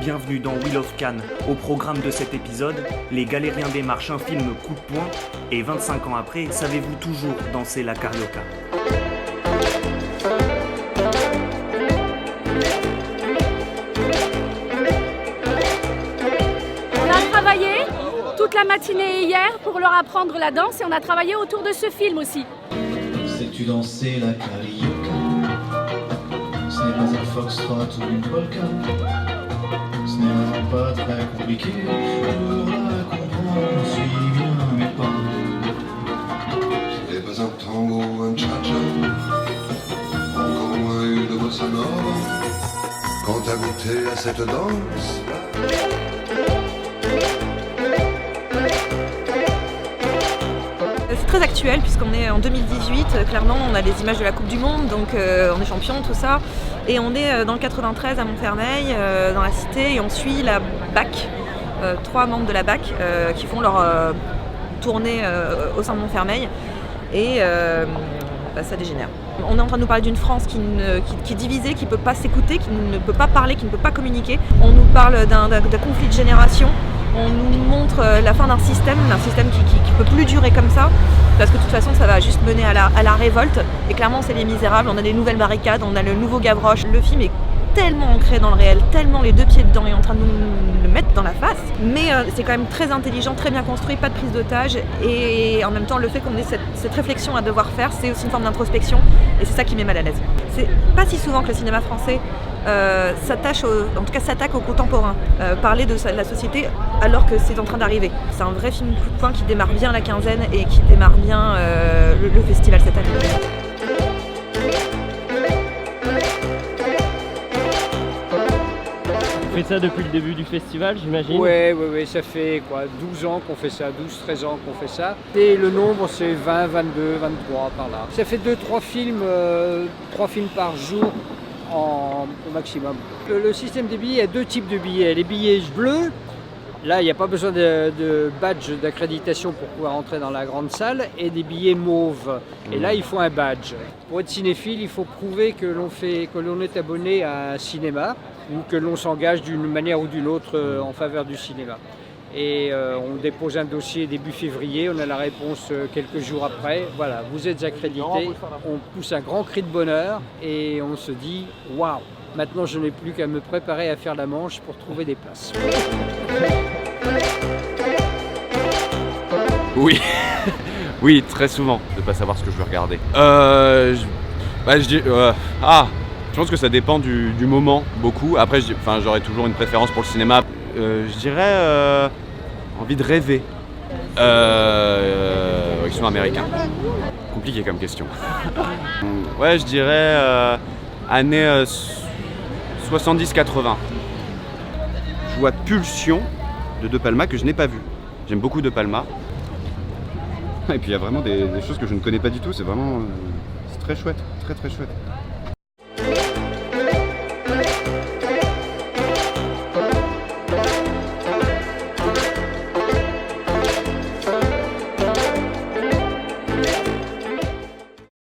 Bienvenue dans Wheel of Cannes. Au programme de cet épisode, les Galériens démarchent un film coup de poing et 25 ans après, savez-vous toujours danser la carioca? On a travaillé toute la matinée hier pour leur apprendre la danse et on a travaillé autour de ce film aussi. Sais-tu danser la carioca? Ce n'est pas un foxtrot ou une polka. Ce n'est vraiment pas très compliqué. Pour la comprendre, suis bien mes pas. Ce n'est pas un tango ou un cha-cha, encore moins une bossa nova. Quand t'as goûté à cette danse, c'est très actuel puisqu'on est en 2018, clairement on a des images de la Coupe du Monde, donc on est champion, tout ça. Et on est dans le 93 à Montfermeil, dans la cité, et on suit la BAC, 3 membres de la BAC qui font leur tournée au sein de Montfermeil. Et ça dégénère. On est en train de nous parler d'une France qui est divisée, qui ne peut pas s'écouter, qui ne peut pas parler, qui ne peut pas communiquer. On nous parle d'un conflit de génération. On nous montre la fin d'un système qui peut plus durer comme ça, parce que de toute façon ça va juste mener à la révolte. Et clairement c'est les Misérables, on a des nouvelles barricades, on a le nouveau Gavroche. Le film est tellement ancré dans le réel, tellement les deux pieds dedans et en train de nous le mettre dans la face. Mais c'est quand même très intelligent, très bien construit, pas de prise d'otage. Et en même temps, le fait qu'on ait cette réflexion à devoir faire, c'est aussi une forme d'introspection. Et c'est ça qui met mal à l'aise. C'est pas si souvent que le cinéma français s'attaque aux contemporains, parler de la société alors que c'est en train d'arriver. C'est un vrai film coup de poing qui démarre bien la quinzaine et qui démarre bien le festival cette année. Vous faites ça depuis le début du festival, j'imagine? Oui, ça fait 12 ans qu'on fait ça, 12-13 ans qu'on fait ça. Et le nombre, c'est 20, 22, 23 par là. Ça fait 2-3 films, 3 films par jour au maximum. Le système des billets, il y a 2 types de billets. Les billets bleus, là, il n'y a pas besoin de badge d'accréditation pour pouvoir entrer dans la grande salle, et des billets mauves. Et là, il faut un badge. Pour être cinéphile, il faut prouver que l'on est abonné à un cinéma, ou que l'on s'engage d'une manière ou d'une autre en faveur du cinéma. Et on dépose un dossier début février, on a la réponse quelques jours après. Voilà, vous êtes accrédité, on pousse un grand cri de bonheur et on se dit « Waouh, maintenant je n'ai plus qu'à me préparer à faire la manche pour trouver des places. » Oui, oui, très souvent, de ne pas savoir ce que je veux regarder. Je pense que ça dépend du moment, beaucoup. Après, j'aurais toujours une préférence pour le cinéma. Je dirais envie de rêver. Ils sont américains. Compliqué comme question. Ouais, je dirais années 70-80. Je vois Pulsion de De Palma que je n'ai pas vu. J'aime beaucoup De Palma. Et puis il y a vraiment des choses que je ne connais pas du tout. C'est vraiment c'est très chouette, très très chouette.